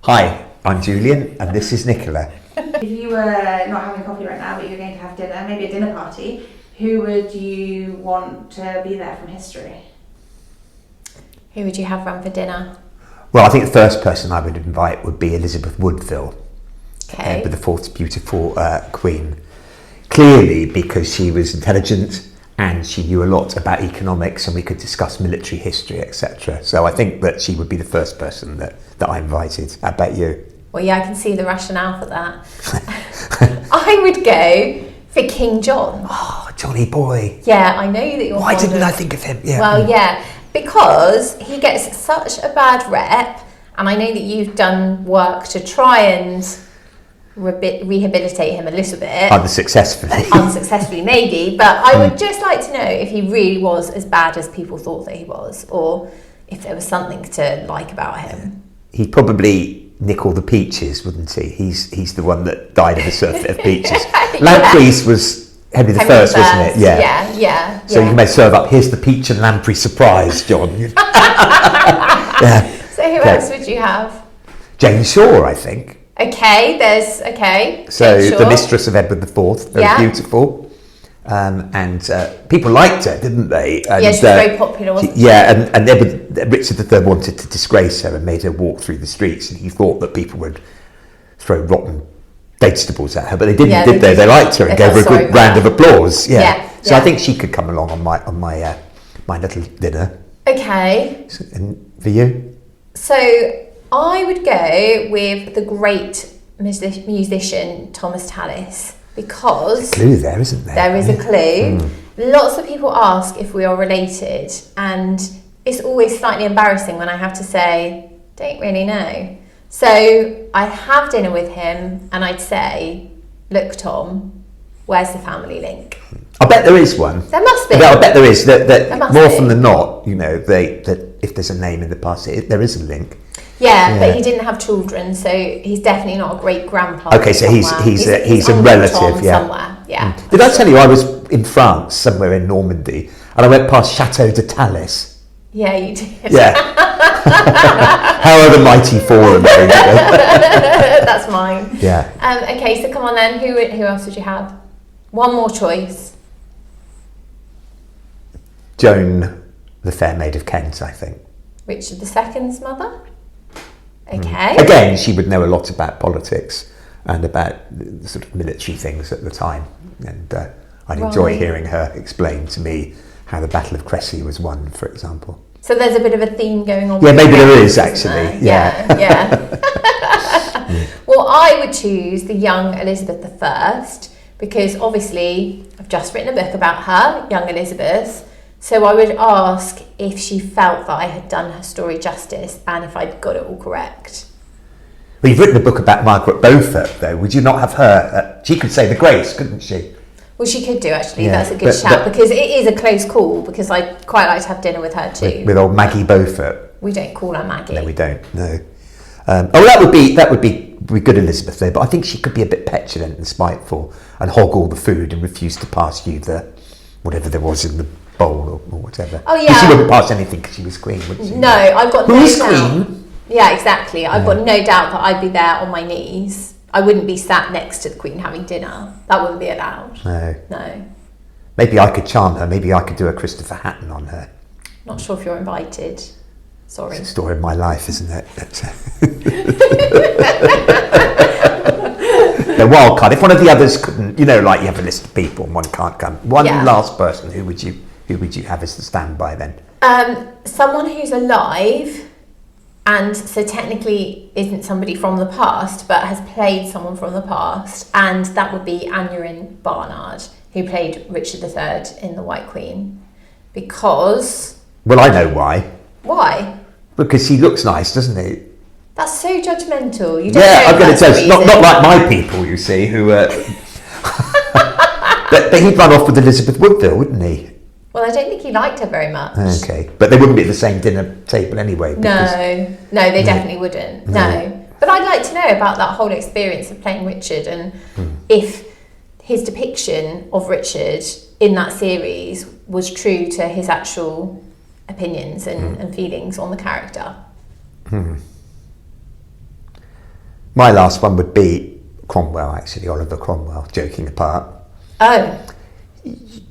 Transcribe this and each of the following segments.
Hi, I'm Julian and this is Nicola. If you were not having coffee right now, but you were going to have dinner, maybe a dinner party, who would you want to be there from history? Who would you have round for dinner? Well, I think the first person I would invite would be Elizabeth Woodville, Okay. with the fourth beautiful Queen. Clearly because she was intelligent and she knew a lot about economics and we could discuss military history, etc. So I think that she would be the first person that I invited. How about you? Well, yeah, I can see the rationale for that. I would go for King John. Oh, Johnny boy. Yeah, I know that you're Why fond didn't of- I think of him? Yeah. Well, yeah, because he gets such a bad rep, and I know that you've done work to try and rehabilitate him a little bit. Unsuccessfully. Unsuccessfully, maybe, but I would just like to know if he really was as bad as people thought that he was, or if there was something to like about him. He'd probably nick all the peaches, wouldn't he? He's the one that died of a surfeit of peaches. Lampreys was Henry the First, wasn't it? Yeah. So you may serve up, here's the peach and lamprey surprise, John. Yeah. So who else would you have? Jane Shore, I think. Okay, So Jane Shore. the mistress of Edward IV, very Yeah. beautiful. And people liked her, didn't they? And, Yeah, she was very popular, wasn't she? Yeah, and Richard III wanted to disgrace her and made her walk through the streets, and he thought that people would throw rotten vegetables at her, but they didn't, Yeah, did they? They liked her and gave her a good round of applause. Yeah. So I think she could come along on my little dinner. Okay. And for you? So I would go with the great musician Thomas Tallis, because Clue there, isn't there? there is a clue. Lots of people ask if we are related, and it's always slightly embarrassing when I have to say, don't really know. So I'd have dinner with him and I'd say, look, Tom, where's the family link? I bet there is one. There must be. I bet there is. That There must more be. often than not, that if there's a name in the past, there is a link. Yeah, but he didn't have children, so he's definitely not a great grandpa. Okay, so he's a Uncle relative, Tom yeah. somewhere. Yeah. Did I tell you I was in France, somewhere in Normandy, and I went past Chateau de Tallis? Yeah, you did. Yeah. How are the mighty fallen? That's mine. Yeah. Okay, so come on then. Who else would you have? One more choice. Joan, the Fair Maid of Kent, I think. Richard II's mother. Okay. Again, she would know a lot about politics and about the sort of military things at the time, and I'd enjoy Right. hearing her explain to me how the Battle of Crécy was won, for example. So there's a bit of a theme going on. Yeah, with maybe the there is, characters, isn't actually. there? Yeah. Well, I would choose the young Elizabeth I, because obviously I've just written a book about her, young Elizabeth. So I would ask if she felt that I had done her story justice and if I'd got it all correct. Well, you've written a book about Margaret Beaufort, though. Would you not have her? She could say the grace, couldn't she? Well, she could do, actually. Yeah, That's a good shout, because it is a close call, because I'd quite like to have dinner with her too. With old Maggie Beaufort. We don't call her Maggie. No, we don't. No. That would be good, Elizabeth, though. But I think she could be a bit petulant and spiteful, and hog all the food and refuse to pass you the whatever there was in the bowl or whatever. Oh, yeah. 'Cause she wouldn't pass anything because she was queen, would she? No, I've got Who no is doubt. queen? Yeah, exactly. I've got no doubt that I'd be there on my knees. I wouldn't be sat next to the Queen having dinner. That wouldn't be allowed. No. No. Maybe I could charm her. Maybe I could do a Christopher Hatton on her. Not sure if you're invited. Sorry. It's a story of my life, isn't it? The wild card. If one of the others couldn't, like you have a list of people and one can't come. One last person. Who would you have as the standby then? Someone who's alive, and so technically isn't somebody from the past, but has played someone from the past, and that would be Aneurin Barnard, who played Richard III in The White Queen. Because... Well, I know why. Why? Because he looks nice, doesn't he? That's so judgmental. You don't know Yeah, I'm if going to that's tell the you. Not reason. like my people, you see, who... but he'd run off with Elizabeth Woodville, wouldn't he? Well, I don't think he liked her very much. Okay. But they wouldn't be at the same dinner table anyway. No, they definitely wouldn't. No. But I'd like to know about that whole experience of playing Richard, and if his depiction of Richard in that series was true to his actual opinions and feelings on the character. My last one would be Cromwell, actually, Oliver Cromwell, joking apart. Oh.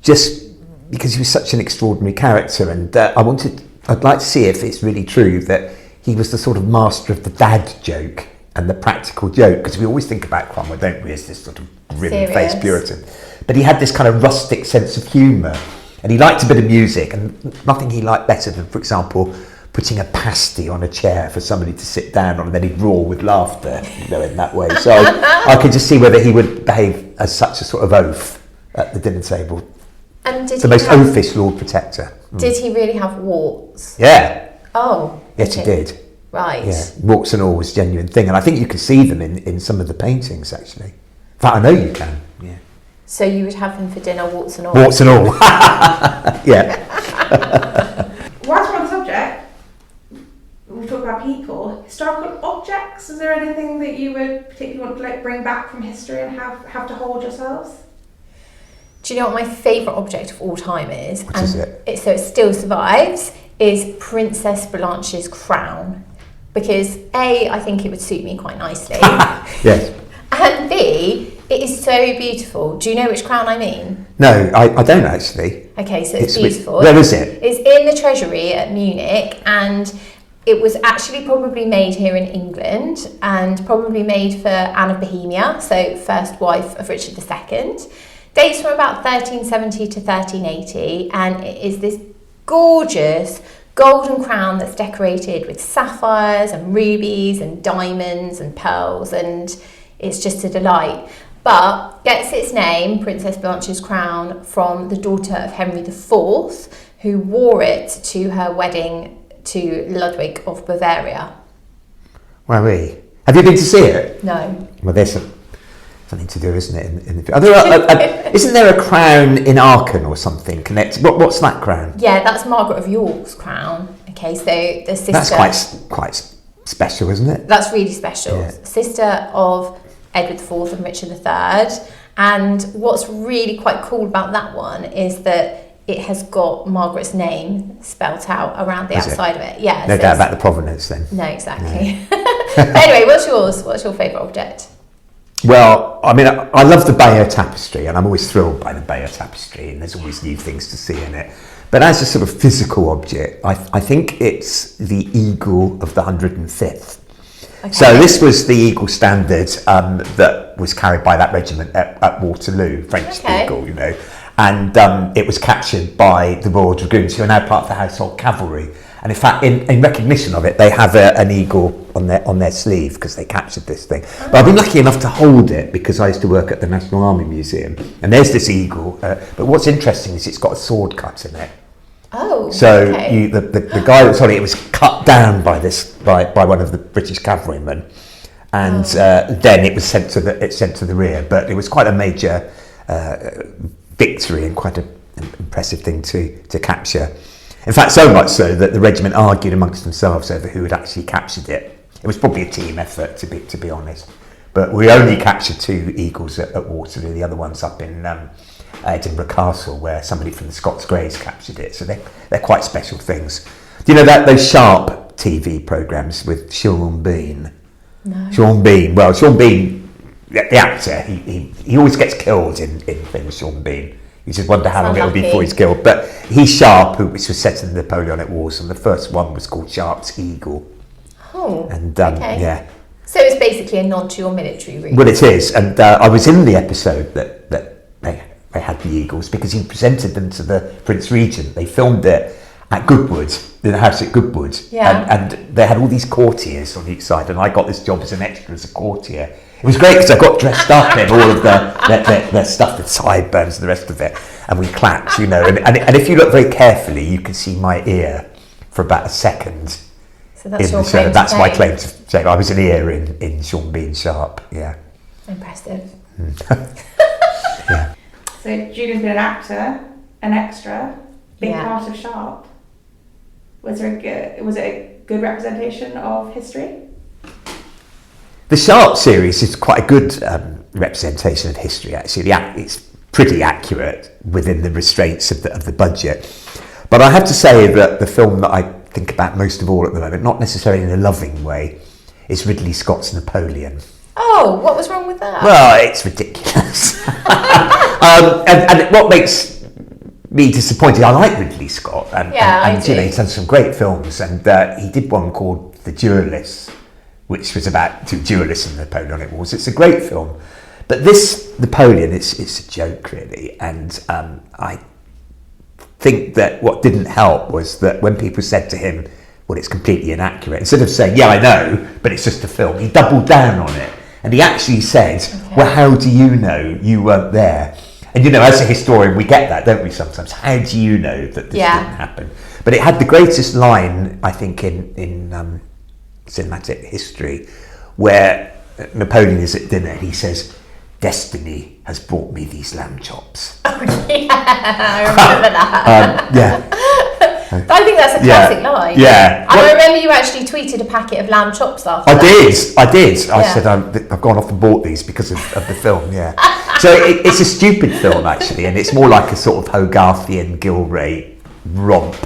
Just because he was such an extraordinary character, and I'd like to see if it's really true that he was the sort of master of the dad joke and the practical joke, because we always think about Cromwell, don't we, as this sort of grim-faced Puritan. But he had this kind of rustic sense of humour, and he liked a bit of music, and nothing he liked better than, for example, putting a pasty on a chair for somebody to sit down on, and then he'd roar with laughter, in that way. So I could just see whether he would behave as such a sort of oaf at the dinner table. And the most oafish Lord Protector. Did he really have warts? Yeah. Oh. Yes, he did. Right. Yeah, warts and all was a genuine thing, and I think you can see them in some of the paintings, actually. In fact, I know you can. Yeah. So you would have him for dinner, warts and all? Warts and all. Yeah. Whilst we're on the subject, we'll talk about people. Historical objects, is there anything that you would particularly want to bring back from history and have to hold yourselves? Do you know what my favourite object of all time is? What is it? So it still survives, is Princess Blanche's crown. Because A, I think it would suit me quite nicely. Yes. And B, it is so beautiful. Do you know which crown I mean? No, I don't actually. Okay, so it's beautiful. Where is it? It's in the Treasury at Munich, and it was actually probably made here in England, and probably made for Anne of Bohemia, so first wife of Richard II. Dates from about 1370 to 1380, and it is this gorgeous golden crown that's decorated with sapphires and rubies and diamonds and pearls, and it's just a delight. But gets its name, Princess Blanche's crown, from the daughter of Henry IV, who wore it to her wedding to Ludwig of Bavaria. Wowee. Have you been to see it? No. Well, there's something to do, isn't it? Isn't there a crown in Aachen or something connected? What's that crown? Yeah, that's Margaret of York's crown. Okay, so the sister... That's quite special, isn't it? That's really special. Yeah. Sister of Edward IV and Richard III. And what's really quite cool about that one is that it has got Margaret's name spelt out around the outside of it. Yeah. No doubt about the provenance then. No, exactly. No. But anyway, what's yours? What's your favourite object? Well, I mean, I love the Bayeux Tapestry, and I'm always thrilled by the Bayeux Tapestry, and there's always new things to see in it. But as a sort of physical object, I think it's the eagle of the 105th. Okay. So this was the eagle standard that was carried by that regiment at Waterloo, French eagle, and it was captured by the Royal Dragoons, who are now part of the Household Cavalry. And in fact, in recognition of it, they have an eagle on their sleeve because they captured this thing. But I've been lucky enough to hold it because I used to work at the National Army Museum, and there's this eagle. But what's interesting is it's got a sword cut in it. Oh. So the guy that's on it was cut down by one of the British cavalrymen, and then it was sent to the rear. But it was quite a major victory and quite an impressive thing to capture. In fact, so much so that the regiment argued amongst themselves over who had actually captured it. It was probably a team effort, to be honest. But we only captured 2 eagles at Waterloo. The other one's up in Edinburgh Castle, where somebody from the Scots Greys captured it. So they're quite special things. Do you know those Sharp TV programmes with Sean Bean? No. Sean Bean, the actor, he always gets killed in things, Sean Bean. You just wonder how long it'll be before he's killed. But he's Sharp, which was set in the Napoleonic Wars, and the first one was called Sharp's Eagle. Oh, and yeah. So it's basically a nod to your military route. Well, it is, and I was in the episode that they had the eagles because he presented them to the Prince Regent. They filmed it at Goodwood, in the house at Goodwood, and they had all these courtiers on each side, and I got this job as an extra as a courtier. It was great because I got dressed up in all of their stuff with sideburns and the rest of it, and we clapped, and if you look very carefully, you can see my ear for about a second. So that's your claim to That's my claim to fame. I was an ear in Sean Bean Sharp. Yeah. Impressive. Yeah. So Julian's been an actor, an extra, big part of Sharp. Was it a good representation of history? The Sharp series is quite a good representation of history, actually. It's pretty accurate within the restraints of the budget. But I have to say that the film that I think about most of all at the moment, not necessarily in a loving way, is Ridley Scott's Napoleon. Oh, what was wrong with that? Well, it's ridiculous. And what makes me disappointed, I like Ridley Scott, and you know, he's done some great films, and he did one called The Duelists, which was about two duelists in the Napoleonic Wars. It's a great film, but this Napoleon, it's a joke really, and I think that what didn't help was that when people said to him, well, it's completely inaccurate, instead of saying, yeah, I know, but it's just a film, he doubled down on it, and he actually said, well, how do you know? You weren't there. And you know, as a historian, we get that, don't we, sometimes? How do you know that this didn't happen? But it had the greatest line, I think, in cinematic history, where Napoleon is at dinner and he says, "Destiny has brought me these lamb chops." Oh, yeah, I remember that. I think that's a classic line. Yeah. And I remember you actually tweeted a packet of lamb chops after I that. did. I said, I've gone off and bought these because of the film, yeah. So it's a stupid film, actually, and it's more like a sort of Hogarthian Gilray romp.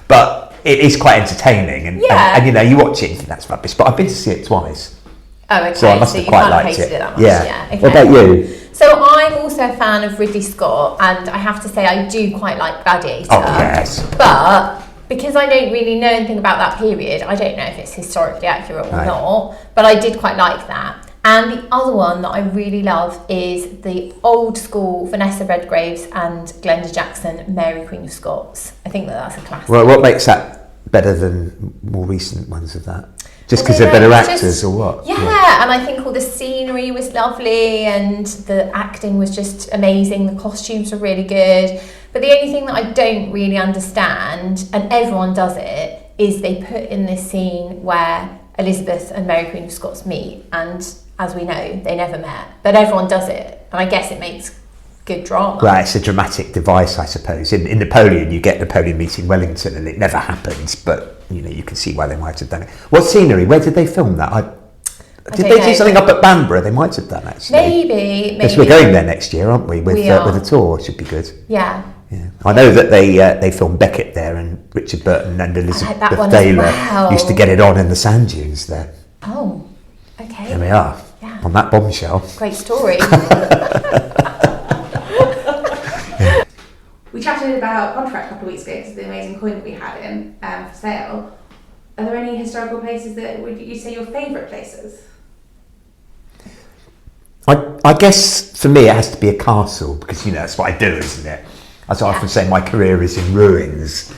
But it is quite entertaining, and you know, you watch it and think that's rubbish, but I've been to see it twice. Oh, okay. So I must have quite liked it. That much. Yeah. Okay. What about you? So I'm also a fan of Ridley Scott, and I have to say I do quite like Gladiator. Oh, yes. But because I don't really know anything about that period, I don't know if it's historically accurate or not, but I did quite like that. And the other one that I really love is the old school Vanessa Redgraves and Glenda Jackson, Mary Queen of Scots. I think that's a classic. Well, what makes that better than more recent ones of that? Just because they're better actors or what? Yeah, and I think all the scenery was lovely and the acting was just amazing. The costumes were really good. But the only thing that I don't really understand, and everyone does it, is they put in this scene where Elizabeth and Mary Queen of Scots meet, and as we know, they never met. But everyone does it, and I guess it makes good drama. Right, it's a dramatic device, I suppose. In Napoleon, you get Napoleon meeting Wellington, and it never happens, but you know, you can see why they might have done it. What scenery? Where did they film that? Did they do something up at Bamburgh? They might have done, actually. Maybe. Because we're going there next year, aren't we? With a tour, it should be good. Yeah. I know that they filmed Beckett there, and Richard Burton and Elizabeth Taylor used to get it on in the sand dunes there. Oh, okay. There we are. Yeah. On that bombshell. Great story. We chatted about Pontefract a couple of weeks ago because of the amazing coin that we had in for sale. Are there any historical places that would you say your favourite places? I guess for me it has to be a castle, because you know that's what I do, isn't it? As I often say, my career is in ruins,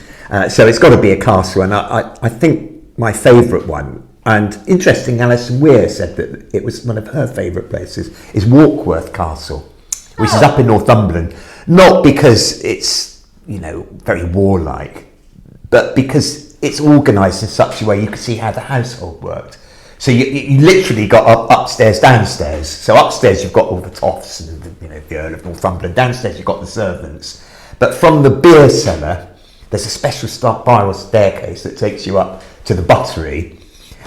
so it's got to be a castle. And I think my favourite one, and interesting, Alison Weir said that it was one of her favourite places, is Warkworth Castle, which is up in Northumberland. Not because it's, you know, very warlike, but because it's organised in such a way you can see how the household worked. So you literally got upstairs, downstairs. So upstairs you've got all the toffs and the Earl of Northumberland. Downstairs you've got the servants. But from the beer cellar, there's a special spiral staircase that takes you up to the buttery.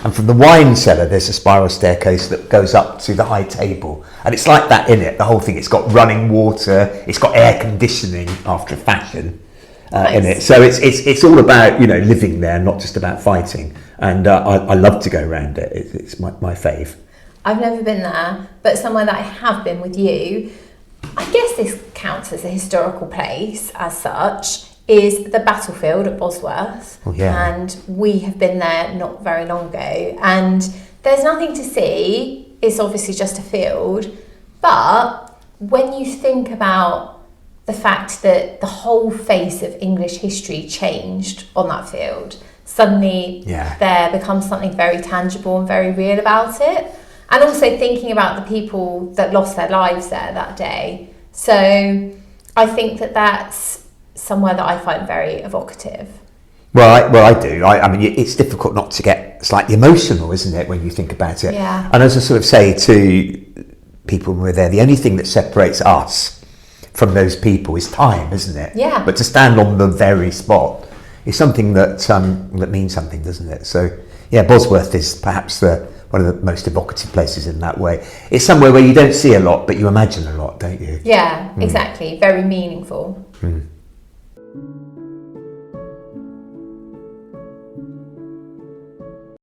And from the wine cellar, there's a spiral staircase that goes up to the high table. And it's like that in it, the whole thing. It's got running water, it's got air conditioning after fashion in it. So it's all about, living there, not just about fighting. And I love to go around it. It's my fave. I've never been there, but somewhere that I have been with you, I guess this counts as a historical place as such, is the battlefield at Bosworth. Oh, yeah. And we have been there not very long ago, and there's nothing to see. It's obviously just a field, but when you think about the fact that the whole face of English history changed on that field, suddenly there becomes something very tangible and very real about it. And also thinking about the people that lost their lives there that day. So I think that that's somewhere that I find very evocative. Well, I do. I mean, it's difficult not to get slightly emotional, isn't it, when you think about it? Yeah. And as I sort of say to people when we're there, the only thing that separates us from those people is time, isn't it? Yeah. But to stand on the very spot is something that means something, doesn't it? So, yeah, Bosworth is perhaps one of the most evocative places in that way. It's somewhere where you don't see a lot, but you imagine a lot, don't you? Yeah, exactly. Very meaningful. Mm.